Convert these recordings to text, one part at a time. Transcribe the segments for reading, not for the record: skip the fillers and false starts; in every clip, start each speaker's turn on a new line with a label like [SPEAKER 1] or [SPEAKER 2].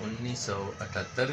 [SPEAKER 1] 1978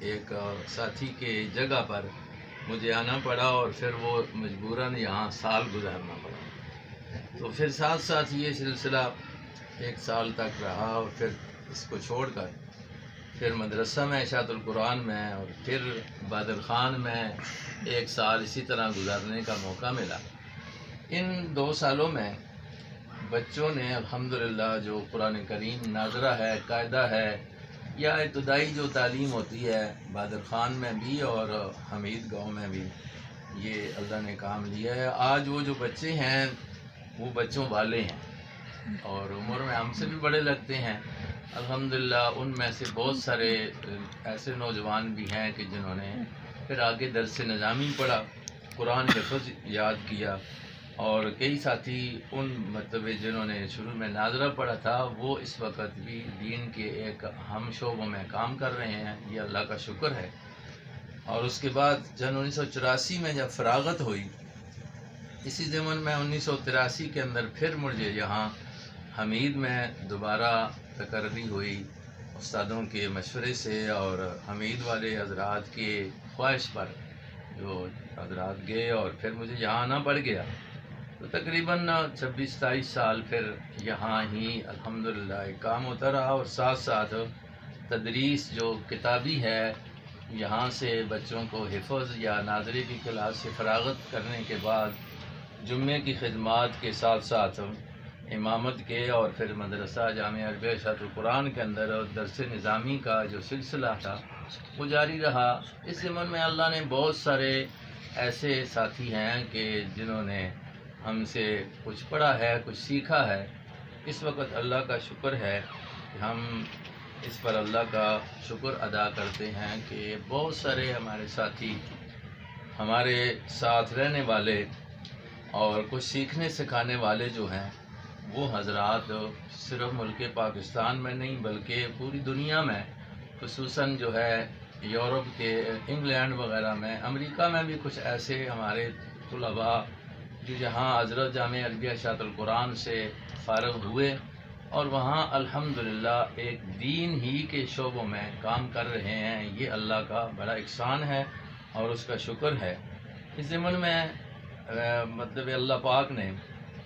[SPEAKER 1] ایک ساتھی کے جگہ پر مجھے آنا پڑا اور پھر وہ مجبوراً یہاں سال گزارنا پڑا. تو پھر ساتھ ساتھ یہ سلسلہ 1 سال تک رہا اور پھر اس کو چھوڑ کر پھر مدرسہ میں اشاعت القرآن میں اور پھر بادر خان میں 1 سال اسی طرح گزارنے کا موقع ملا. ان 2 سالوں میں بچوں نے الحمدللہ جو قرآن کریم ناظرہ ہے، قاعدہ ہے، یا ابتدائی جو تعلیم ہوتی ہے بادر خان میں بھی اور حمید گاؤں میں بھی، یہ اللہ نے کام لیا ہے. آج وہ جو بچے ہیں وہ بچوں والے ہیں اور عمر میں ہم سے بھی بڑے لگتے ہیں. الحمدللہ ان میں سے بہت سارے ایسے نوجوان بھی ہیں کہ جنہوں نے پھر آگے درس نظامی پڑھا، قرآن حفظ یاد کیا، اور کئی ساتھی ان مطلب جنہوں نے شروع میں ناظرہ پڑھا تھا وہ اس وقت بھی دین کے ایک اہم شعبوں میں کام کر رہے ہیں. یہ اللہ کا شکر ہے. اور اس کے بعد جن 1984 میں جب فراغت ہوئی، اسی ضمن میں 1983 کے اندر پھر مجھے یہاں حمید میں دوبارہ تقرری ہوئی استادوں کے مشورے سے اور حمید والے حضرات کے خواہش پر جو حضرات گئے اور پھر مجھے یہاں آنا پڑ گیا. تو تقریباً 26-27 سال پھر یہاں ہی الحمدللہ ایک کام ہوتا رہا اور ساتھ ساتھ تدریس جو کتابی ہے، یہاں سے بچوں کو حفظ یا ناظری کی کلاس سے فراغت کرنے کے بعد جمعے کی خدمات کے ساتھ ساتھ امامت کے اور پھر مدرسہ جامعہ عربیہ اشاعت القرآن کے اندر درس نظامی کا جو سلسلہ تھا وہ جاری رہا. اس ضمن میں اللہ نے بہت سارے ایسے ساتھی ہیں کہ جنہوں نے ہم سے کچھ پڑھا ہے، کچھ سیکھا ہے. اس وقت اللہ کا شکر ہے کہ ہم اس پر اللہ کا شکر ادا کرتے ہیں کہ بہت سارے ہمارے ساتھی، ہمارے ساتھ رہنے والے اور کچھ سیکھنے سکھانے والے جو ہیں وہ حضرات صرف ملک پاکستان میں نہیں بلکہ پوری دنیا میں، خصوصاً جو ہے یورپ کے انگلینڈ وغیرہ میں، امریکہ میں بھی کچھ ایسے ہمارے طلباء جو جہاں حضرت جامعہ عربیہ اشاعت القرآن سے فارغ ہوئے اور وہاں الحمدللہ ایک دین ہی کے شعبوں میں کام کر رہے ہیں. یہ اللہ کا بڑا احسان ہے اور اس کا شکر ہے. اس ضمن میں مطلب اللہ پاک نے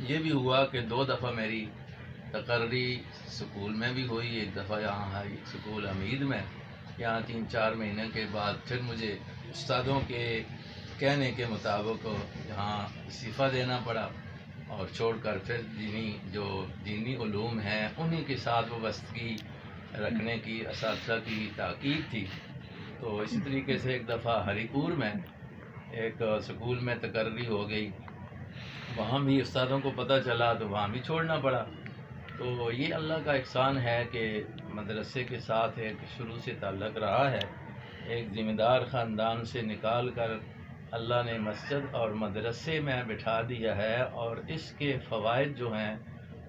[SPEAKER 1] یہ بھی ہوا کہ 2 دفعہ میری تقرری سکول میں بھی ہوئی، 1 دفعہ یہاں ہائی سکول حمید میں. یہاں 3-4 مہینے کے بعد پھر مجھے استادوں کے کہنے کے مطابق یہاں استعفیٰ دینا پڑا اور چھوڑ کر پھر دینی علوم ہیں انہی کے ساتھ وابستگی رکھنے کی اساتذہ کی تاکید تھی. تو اسی طریقے سے 1 دفعہ ہری پور میں ایک سکول میں تقرری ہو گئی، وہاں بھی استادوں کو پتہ چلا تو وہاں بھی چھوڑنا پڑا. تو یہ اللہ کا احسان ہے کہ مدرسے کے ساتھ ایک شروع سے تعلق رہا ہے. ایک ذمہ دار خاندان سے نکال کر اللہ نے مسجد اور مدرسے میں بٹھا دیا ہے اور اس کے فوائد جو ہیں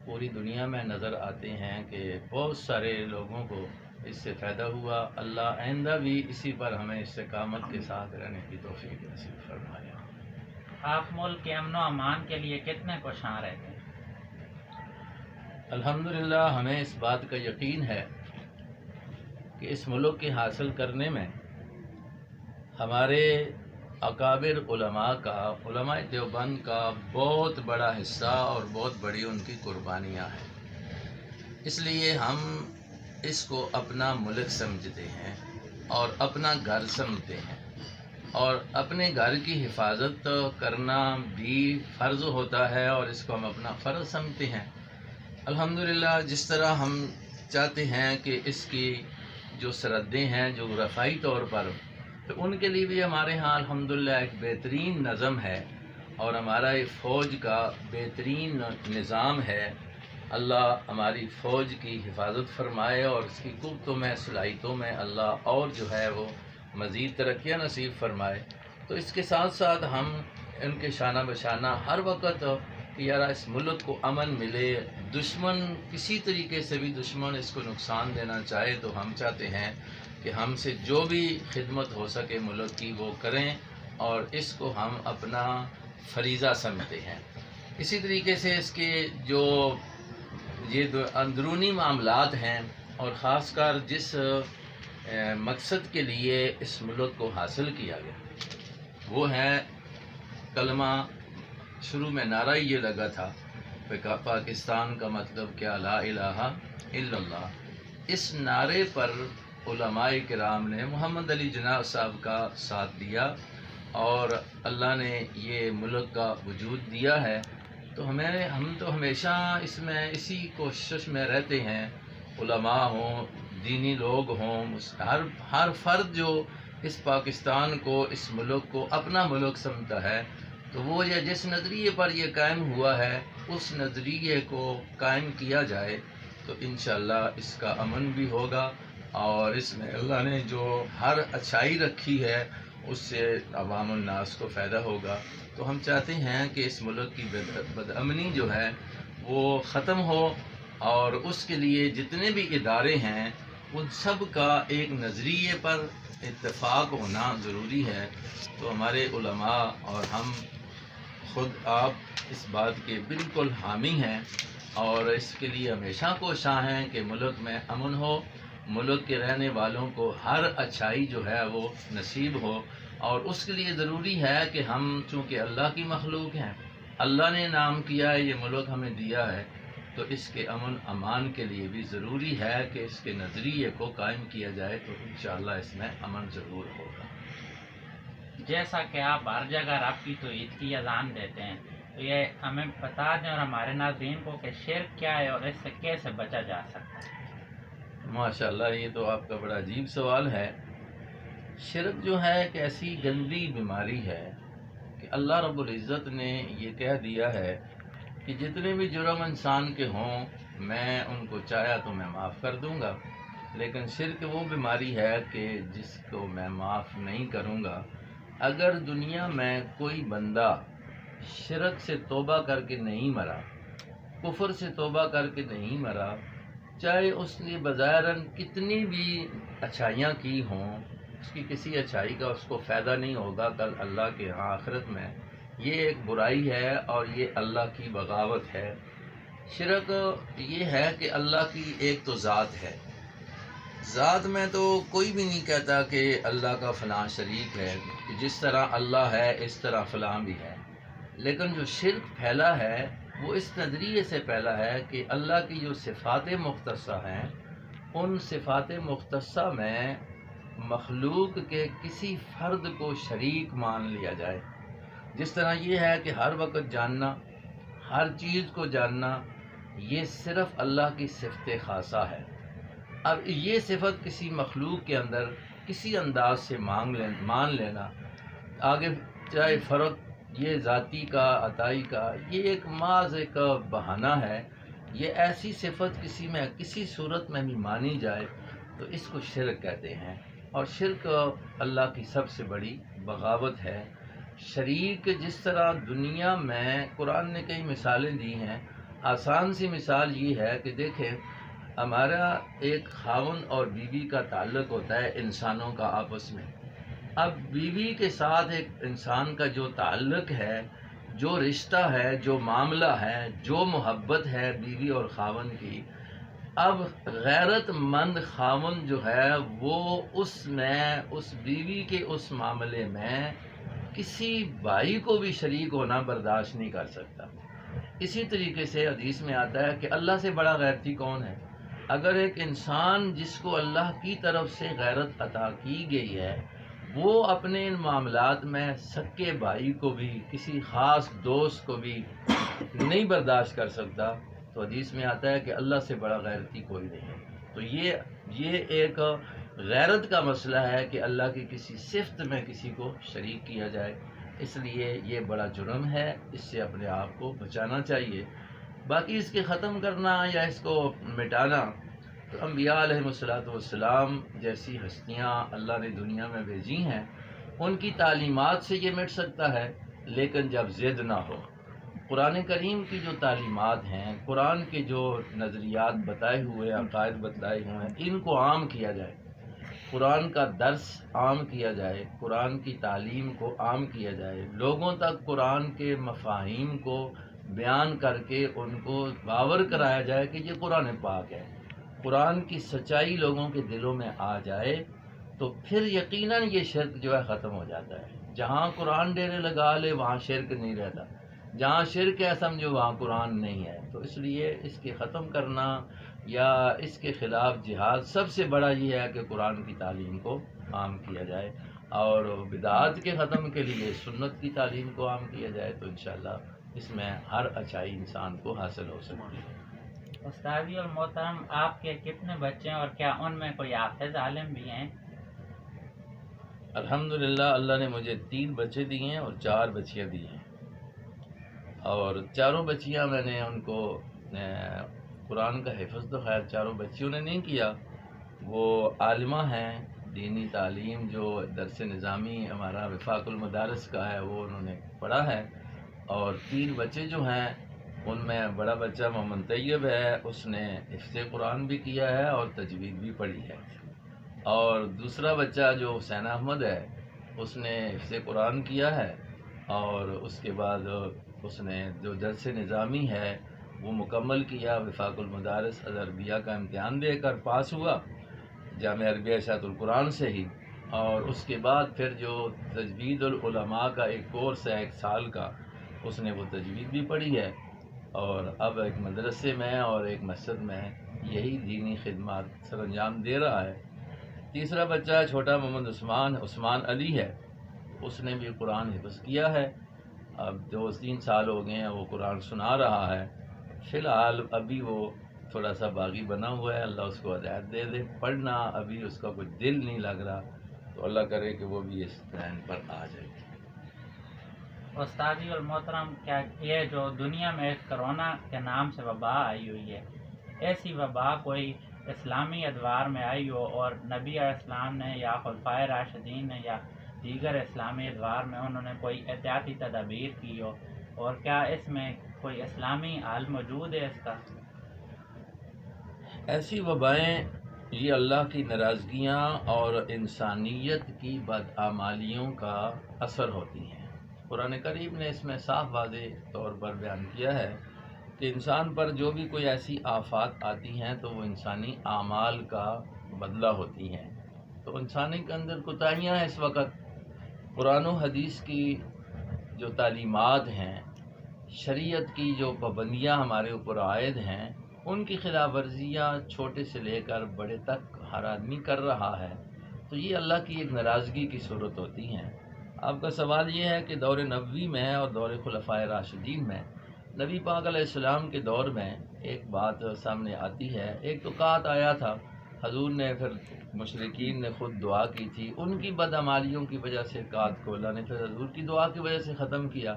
[SPEAKER 1] پوری دنیا میں نظر آتے ہیں کہ بہت سارے لوگوں کو اس سے فائدہ ہوا. اللہ آئندہ بھی اسی پر ہمیں استقامت کے ساتھ رہنے کی توفیق نصیب فرمائے.
[SPEAKER 2] آپ ملک کے امن و امان کے لیے کتنے کوشاں رہتے ہیں؟
[SPEAKER 1] الحمدللہ ہمیں اس بات کا یقین ہے کہ اس ملک کے حاصل کرنے میں ہمارے اکابر علماء کا، علماء دیوبند کا بہت بڑا حصہ اور بہت بڑی ان کی قربانیاں ہیں. اس لیے ہم اس کو اپنا ملک سمجھتے ہیں اور اپنا گھر سمجھتے ہیں اور اپنے گھر کی حفاظت کرنا بھی فرض ہوتا ہے اور اس کو ہم اپنا فرض سمجھتے ہیں. الحمدللہ جس طرح ہم چاہتے ہیں کہ اس کی جو سرحدیں ہیں جغرافیائی طور پر، تو ان کے لیے بھی ہمارے ہاں الحمدللہ ایک بہترین نظم ہے اور ہمارا ایک فوج کا بہترین نظام ہے. اللہ ہماری فوج کی حفاظت فرمائے اور اس کی قوتوں میں، صلاحیتوں میں اللہ اور جو ہے وہ مزید ترقیاں نصیب فرمائے. تو اس کے ساتھ ساتھ ہم ان کے شانہ بشانہ ہر وقت کہ یار اس ملک کو امن ملے، دشمن کسی طریقے سے بھی دشمن اس کو نقصان دینا چاہے تو ہم چاہتے ہیں کہ ہم سے جو بھی خدمت ہو سکے ملک کی وہ کریں اور اس کو ہم اپنا فریضہ سمجھتے ہیں. اسی طریقے سے اس کے جو یہ اندرونی معاملات ہیں اور خاص کر جس مقصد کے لیے اس ملک کو حاصل کیا گیا، وہ ہے کلمہ. شروع میں نعرہ یہ لگا تھا کہ پاکستان کا مطلب کیا، لا الہ الا اللہ. اس نعرے پر علماء کرام نے محمد علی جناح صاحب کا ساتھ دیا اور اللہ نے یہ ملک کا وجود دیا ہے. تو ہم تو ہمیشہ اس میں اسی کوشش میں رہتے ہیں، علماء ہوں، دینی لوگ ہوں، ہر فرد جو اس پاکستان کو، اس ملک کو اپنا ملک سمجھتا ہے، تو وہ یہ جس نظریے پر یہ قائم ہوا ہے اس نظریے کو قائم کیا جائے تو انشاءاللہ اس کا امن بھی ہوگا، اور اس میں اللہ نے جو ہر اچھائی رکھی ہے اس سے عوام الناس کو فائدہ ہوگا. تو ہم چاہتے ہیں کہ اس ملک کی بدامنی جو ہے وہ ختم ہو، اور اس کے لیے جتنے بھی ادارے ہیں ان سب کا ایک نظریے پر اتفاق ہونا ضروری ہے. تو ہمارے علماء اور ہم خود آپ اس بات کے بالکل حامی ہیں، اور اس کے لیے ہمیشہ کوشاں ہیں کہ ملک میں امن ہو، ملک کے رہنے والوں کو ہر اچھائی جو ہے وہ نصیب ہو. اور اس کے لیے ضروری ہے کہ ہم چونکہ اللہ کی مخلوق ہیں، اللہ نے نام کیا ہے، یہ ملک ہمیں دیا ہے، تو اس کے امن امان کے لیے بھی ضروری ہے کہ اس کے نظریے کو قائم کیا جائے، تو انشاءاللہ اس میں امن ضرور ہوگا.
[SPEAKER 2] جیسا کہ آپ ہر جگہ رب کی توحید کی اذان دیتے ہیں، تو یہ ہمیں بتا دیں اور ہمارے ناظرین کو کہ شرک کیا ہے اور اس سے کیسے بچا جا سکتا ہے.
[SPEAKER 1] ماشاءاللہ، یہ تو آپ کا بڑا عجیب سوال ہے. شرک جو ہے ایک ایسی گندی بیماری ہے کہ اللہ رب العزت نے یہ کہہ دیا ہے کہ جتنے بھی جرم انسان کے ہوں میں ان کو چاہیا تو میں معاف کر دوں گا، لیکن شرک وہ بیماری ہے کہ جس کو میں معاف نہیں کروں گا. اگر دنیا میں کوئی بندہ شرک سے توبہ کر کے نہیں مرا، کفر سے توبہ کر کے نہیں مرا، چاہے اس نے بظاہراً کتنی بھی اچھائیاں کی ہوں، اس کی کسی اچھائی کا اس کو فائدہ نہیں ہوگا کل اللہ کے ہاں آخرت میں. یہ ایک برائی ہے اور یہ اللہ کی بغاوت ہے. شرک یہ ہے کہ اللہ کی ایک تو ذات ہے، ذات میں تو کوئی بھی نہیں کہتا کہ اللہ کا فلاں شریک ہے، کہ جس طرح اللہ ہے اس طرح فلاں بھی ہے. لیکن جو شرک پھیلا ہے وہ اس نظریے سے پھیلا ہے کہ اللہ کی جو صفات مختصہ ہیں ان صفات مختصہ میں مخلوق کے کسی فرد کو شریک مان لیا جائے. جس طرح یہ ہے کہ ہر وقت جاننا، ہر چیز کو جاننا، یہ صرف اللہ کی صفت خاصہ ہے. اب یہ صفت کسی مخلوق کے اندر کسی انداز سے مان لینا، آگے چاہے فرق یہ ذاتی کا، عطائی کا، یہ ایک محض ایک بہانہ ہے. یہ ایسی صفت کسی میں کسی صورت میں بھی مانی جائے تو اس کو شرک کہتے ہیں، اور شرک اللہ کی سب سے بڑی بغاوت ہے. شریک جس طرح دنیا میں قرآن نے کئی مثالیں دی ہیں. آسان سی مثال یہ ہے کہ دیکھیں، ہمارا ایک خاوند اور بیوی کا تعلق ہوتا ہے انسانوں کا آپس میں. اب بیوی کے ساتھ ایک انسان کا جو تعلق ہے، جو رشتہ ہے، جو معاملہ ہے، جو محبت ہے بیوی اور خاوند کی، اب غیرت مند خاوند جو ہے وہ اس بیوی کے اس معاملے میں کسی بھائی کو بھی شریک ہونا برداشت نہیں کر سکتا. اسی طریقے سے حدیث میں آتا ہے کہ اللہ سے بڑا غیرتی کون ہے؟ اگر ایک انسان جس کو اللہ کی طرف سے غیرت عطا کی گئی ہے وہ اپنے ان معاملات میں سکے بھائی کو بھی، کسی خاص دوست کو بھی نہیں برداشت کر سکتا، تو حدیث میں آتا ہے کہ اللہ سے بڑا غیرتی کوئی نہیں ہے. تو یہ ایک غیرت کا مسئلہ ہے کہ اللہ کی کسی صفت میں کسی کو شریک کیا جائے. اس لیے یہ بڑا جرم ہے، اس سے اپنے آپ کو بچانا چاہیے. باقی اس کے ختم کرنا یا اس کو مٹانا تو انبیاء علیہ والسلام جیسی ہستیاں اللہ نے دنیا میں بھیجی ہیں ان کی تعلیمات سے یہ مٹ سکتا ہے، لیکن جب ضد نہ ہو. قرآن کریم کی جو تعلیمات ہیں، قرآن کے جو نظریات بتائے ہوئے، عقائد بتائے ہوئے ہیں، ان کو عام کیا جائے، قرآن کا درس عام کیا جائے، قرآن کی تعلیم کو عام کیا جائے، لوگوں تک قرآن کے مفاہیم کو بیان کر کے ان کو باور کرایا جائے کہ یہ قرآن پاک ہے. قرآن کی سچائی لوگوں کے دلوں میں آ جائے تو پھر یقیناً یہ شرک جو ہے ختم ہو جاتا ہے. جہاں قرآن ڈیرے لگا لے وہاں شرک نہیں رہتا، جہاں شرک ہے سمجھو وہاں قرآن نہیں ہے. تو اس لیے اس کے ختم کرنا یا اس کے خلاف جہاد سب سے بڑا یہ ہے کہ قرآن کی تعلیم کو عام کیا جائے، اور بدعات کے ختم کے لیے سنت کی تعلیم کو عام کیا جائے. تو انشاءاللہ اس میں ہر اچھائی انسان کو حاصل ہو سکتی ہے.
[SPEAKER 2] استاذی اور محترم، آپ کے کتنے بچے ہیں اور کیا ان میں کوئی حافظ عالم بھی ہیں؟
[SPEAKER 1] الحمدللہ اللہ نے مجھے 3 بچے دیے ہیں اور 4 بچیاں دی ہیں، اور چاروں بچیاں میں نے ان کو قرآن کا حفظ تو خیر چاروں بچیوں نے نہیں کیا، وہ عالمہ ہیں. دینی تعلیم جو درس نظامی ہمارا وفاق المدارس کا ہے وہ انہوں نے پڑھا ہے. اور 3 بچے جو ہیں ان میں بڑا بچہ محمد طیب ہے، اس نے حفظ قرآن بھی کیا ہے اور تجوید بھی پڑھی ہے. اور دوسرا بچہ جو حسین احمد ہے اس نے حفظ قرآن کیا ہے، اور اس کے بعد اس نے جو درس نظامی ہے وہ مکمل کیا. وفاق المدارس عربیہ کا امتحان دے کر پاس ہوا جامعہ عربیہ اشاعت القرآن سے ہی، اور اس کے بعد پھر جو تجوید العلماء کا ایک کورس ہے 1 سال کا، اس نے وہ تجوید بھی پڑھی ہے، اور اب ایک مدرسے میں اور ایک مسجد میں یہی دینی خدمات سر انجام دے رہا ہے. تیسرا بچہ چھوٹا محمد عثمان علی ہے، اس نے بھی قرآن حفظ کیا ہے. اب 2-3 سال ہو گئے ہیں وہ قرآن سنا رہا ہے. فی الحال ابھی وہ تھوڑا سا باغی بنا ہوا ہے، اللہ اس کو ہدایت دے دے. پڑھنا ابھی اس کا کوئی دل نہیں لگ رہا، تو اللہ کرے کہ وہ بھی اس لائن پر آ جائے.
[SPEAKER 2] استاذی اور محترم، کیا یہ جو دنیا میں کرونا کے نام سے وبا آئی ہوئی ہے، ایسی وبا کوئی اسلامی ادوار میں آئی ہو اور نبی علیہ السلام نے یا خلفائے راشدین نے یا دیگر اسلامی ادوار میں انہوں نے کوئی احتیاطی تدابیر کی ہو، اور کیا اس میں کوئی اسلامی حل موجود ہے اس کا؟
[SPEAKER 1] ایسی وبائیں یہ اللہ کی ناراضگیاں اور انسانیت کی بدعمالیوں کا اثر ہوتی ہیں. قرآن کریم نے اس میں صاف واضح طور پر بیان کیا ہے کہ انسان پر جو بھی کوئی ایسی آفات آتی ہیں تو وہ انسانی اعمال کا بدلہ ہوتی ہیں. تو انسانی کے اندر کوتاہیاں ہیں اس وقت. قرآن و حدیث کی جو تعلیمات ہیں، شریعت کی جو پابندیاں ہمارے اوپر عائد ہیں، ان کی خلاف ورزیاں چھوٹے سے لے کر بڑے تک ہر آدمی کر رہا ہے. تو یہ اللہ کی ایک ناراضگی کی صورت ہوتی ہیں. آپ کا سوال یہ ہے کہ دور نبوی میں اور دور خلفائے راشدین میں، نبی پاک علیہ السلام کے دور میں ایک بات سامنے آتی ہے. ایک تو قحط آیا تھا، حضور نے پھر مشرکین نے خود دعا کی تھی، ان کی بدعمالیوں کی وجہ سے قحط کو اللہ نے پھر حضور کی دعا کی وجہ سے ختم کیا.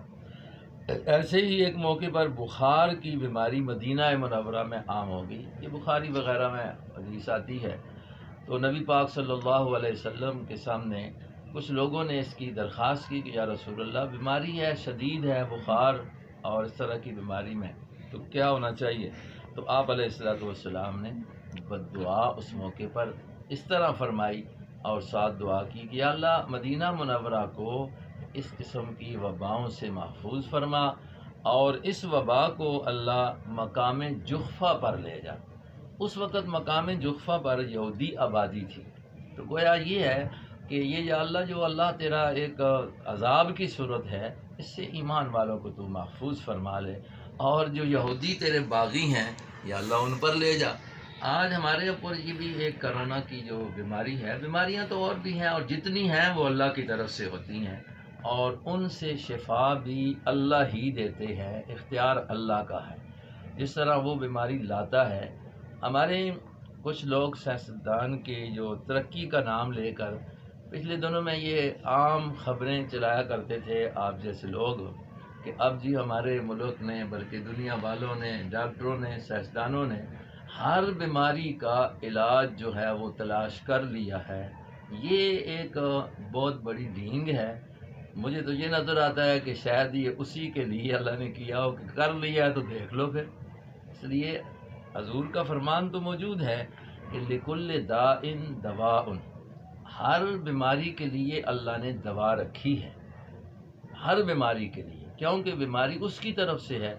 [SPEAKER 1] ایسے ہی ایک موقع پر بخار کی بیماری مدینہ منورہ میں عام ہو گئی. یہ بخاری وغیرہ میں حدیث آتی ہے. تو نبی پاک صلی اللہ علیہ وسلم کے سامنے کچھ لوگوں نے اس کی درخواست کی کہ یا رسول اللہ بیماری ہے، شدید ہے بخار اور اس طرح کی بیماری میں، تو کیا ہونا چاہیے؟ تو آپ علیہ والسلام نے بد دعا اس موقع پر اس طرح فرمائی اور ساتھ دعا کی کہ یا اللہ مدینہ منورہ کو اس قسم کی وباؤں سے محفوظ فرما، اور اس وبا کو اللہ مقام جحفہ پر لے جا. اس وقت مقام جحفہ پر یہودی آبادی تھی. تو گویا یہ ہے کہ یہ یا اللہ جو اللہ تیرا ایک عذاب کی صورت ہے، اس سے ایمان والوں کو تو محفوظ فرما لے، اور جو یہودی تیرے باغی ہیں یا اللہ ان پر لے جا. آج ہمارے اوپر یہ بھی ایک کرونا کی جو بیماری ہے، بیماریاں تو اور بھی ہیں اور جتنی ہیں وہ اللہ کی طرف سے ہوتی ہیں، اور ان سے شفا بھی اللہ ہی دیتے ہیں، اختیار اللہ کا ہے. جس طرح وہ بیماری لاتا ہے. ہمارے کچھ لوگ سیاستدان کے جو ترقی کا نام لے کر پچھلے دنوں میں یہ عام خبریں چلایا کرتے تھے آپ جیسے لوگ کہ اب جی ہمارے ملک نے بلکہ دنیا والوں نے، ڈاکٹروں نے، سائنسدانوں نے ہر بیماری کا علاج جو ہے وہ تلاش کر لیا ہے. یہ ایک بہت بڑی ڈھینگ ہے. مجھے تو یہ نظر آتا ہے کہ شاید یہ اسی کے لیے اللہ نے کیا ہو کہ کر لیا ہے تو دیکھ لو پھر. اس لیے حضور کا فرمان تو موجود ہے کہ لِكُلِّ دَاءٍ دَوَاءٌ، ہر بیماری کے لیے اللہ نے دوا رکھی ہے، ہر بیماری کے لیے، کیونکہ بیماری اس کی طرف سے ہے.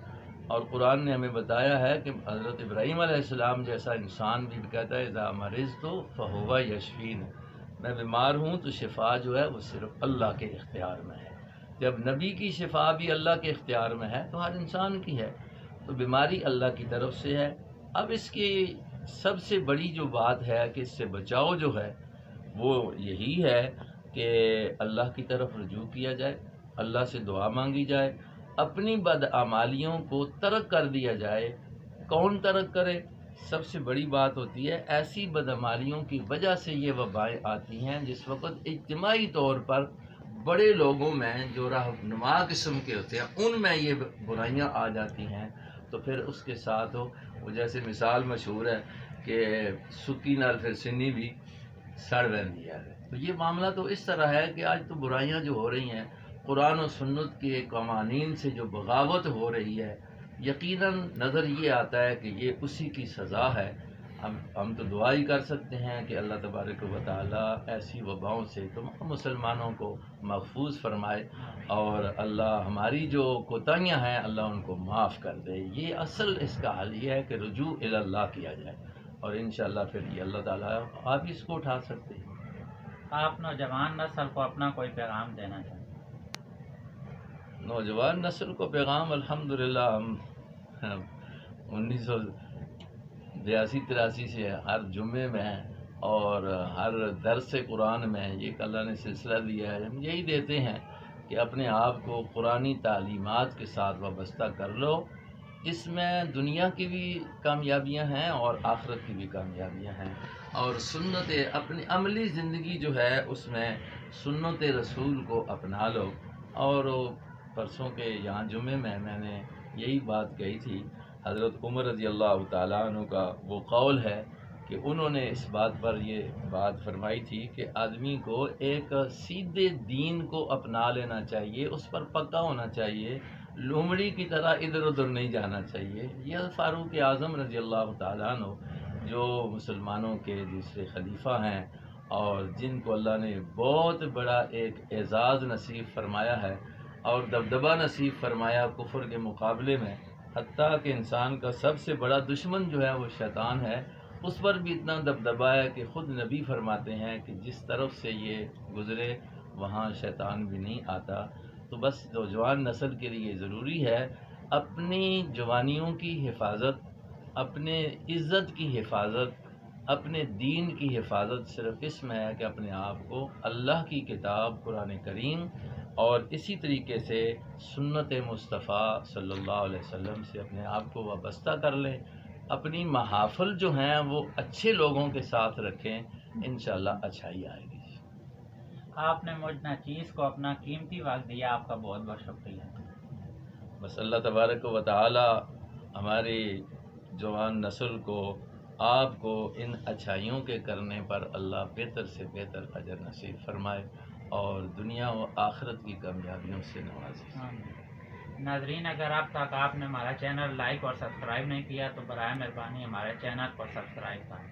[SPEAKER 1] اور قرآن نے ہمیں بتایا ہے کہ حضرت ابراہیم علیہ السلام جیسا انسان بھی کہتا ہے اذا مرضت فہو یشفین، میں بیمار ہوں تو شفا جو ہے وہ صرف اللہ کے اختیار میں ہے۔ جب نبی کی شفا بھی اللہ کے اختیار میں ہے تو ہر انسان کی ہے، تو بیماری اللہ کی طرف سے ہے۔ اب اس کی سب سے بڑی جو بات ہے کہ اس سے بچاؤ جو ہے وہ یہی ہے کہ اللہ کی طرف رجوع کیا جائے، اللہ سے دعا مانگی جائے، اپنی بدعمالیوں کو ترک کر دیا جائے۔ کون ترک کرے؟ سب سے بڑی بات ہوتی ہے ایسی بدعمالیوں کی وجہ سے یہ وبائیں آتی ہیں جس وقت اجتماعی طور پر بڑے لوگوں میں جو رہنما قسم کے ہوتے ہیں ان میں یہ برائیاں آ جاتی ہیں، تو پھر اس کے ساتھ وہ جیسے مثال مشہور ہے کہ سکی نال پھر سنی بھی سڑ بندی ہے۔ تو یہ معاملہ تو اس طرح ہے کہ آج تو برائیاں جو ہو رہی ہیں، قرآن و سنت کے قوانین سے جو بغاوت ہو رہی ہے، یقیناً نظر یہ آتا ہے کہ یہ اسی کی سزا ہے۔ ہم تو دعا ہی کر سکتے ہیں کہ اللہ تبارک و تعالیٰ ایسی وباؤں سے تمام مسلمانوں کو محفوظ فرمائے، اور اللہ ہماری جو کوتاہیاں ہیں اللہ ان کو معاف کر دے۔ یہ اصل اس کا حل یہ ہے کہ رجوع الی اللہ کیا جائے، اور انشاءاللہ پھر یہ اللہ تعالیٰ آپ اس کو اٹھا سکتے ہیں۔
[SPEAKER 2] آپ نوجوان نسل کو اپنا کوئی پیغام دینا چاہیں؟
[SPEAKER 1] نوجوان نسل کو پیغام الحمدللہ ہم 1982-83 سے ہر جمعے میں اور ہر درس قرآن میں یہ اللہ نے سلسلہ دیا ہے، ہم یہی دیتے ہیں کہ اپنے آپ کو قرآنی تعلیمات کے ساتھ وابستہ کر لو۔ اس میں دنیا کی بھی کامیابیاں ہیں اور آخرت کی بھی کامیابیاں ہیں، اور سنت اپنی عملی زندگی جو ہے اس میں سنت رسول کو اپنا لو۔ اور پرسوں کے یہاں جمعے میں نے یہی بات کہی تھی، حضرت عمر رضی اللہ تعالیٰ عنہ کا وہ قول ہے کہ انہوں نے اس بات پر یہ بات فرمائی تھی کہ آدمی کو ایک سیدھے دین کو اپنا لینا چاہیے، اس پر پکا ہونا چاہیے، لومڑی کی طرح ادھر ادھر نہیں جانا چاہیے۔ یہ فاروق اعظم رضی اللہ تعالیٰ عنہ جو مسلمانوں کے دوسرے خلیفہ ہیں اور جن کو اللہ نے بہت بڑا ایک اعزاز نصیب فرمایا ہے اور دبدبہ نصیب فرمایا کفر کے مقابلے میں، حتیٰ کہ انسان کا سب سے بڑا دشمن جو ہے وہ شیطان ہے، اس پر بھی اتنا دبدبہ ہے کہ خود نبی فرماتے ہیں کہ جس طرف سے یہ گزرے وہاں شیطان بھی نہیں آتا۔ تو بس نوجوان نسل کے لیے ضروری ہے اپنی جوانیوں کی حفاظت، اپنے عزت کی حفاظت، اپنے دین کی حفاظت صرف اس میں ہے کہ اپنے آپ کو اللہ کی کتاب قرآن کریم اور اسی طریقے سے سنت مصطفیٰ صلی اللہ علیہ وسلم سے اپنے آپ کو وابستہ کر لیں، اپنی محافل جو ہیں وہ اچھے لوگوں کے ساتھ رکھیں، انشاءاللہ اچھائی آئے گی۔
[SPEAKER 2] آپ نے مجھ ناچیز کو اپنا قیمتی وقت دیا، آپ کا بہت بہت شکریہ۔
[SPEAKER 1] بس اللہ تبارک و تعالی ہماری جوان نسل کو، آپ کو ان اچھائیوں کے کرنے پر اللہ بہتر سے بہتر اجر نصیب فرمائے اور دنیا و آخرت کی کامیابیوں سے نوازے۔
[SPEAKER 2] ناظرین، اگر اب تک آپ نے ہمارا چینل لائک اور سبسکرائب نہیں کیا تو برائے مہربانی ہمارے چینل کو سبسکرائب کریں۔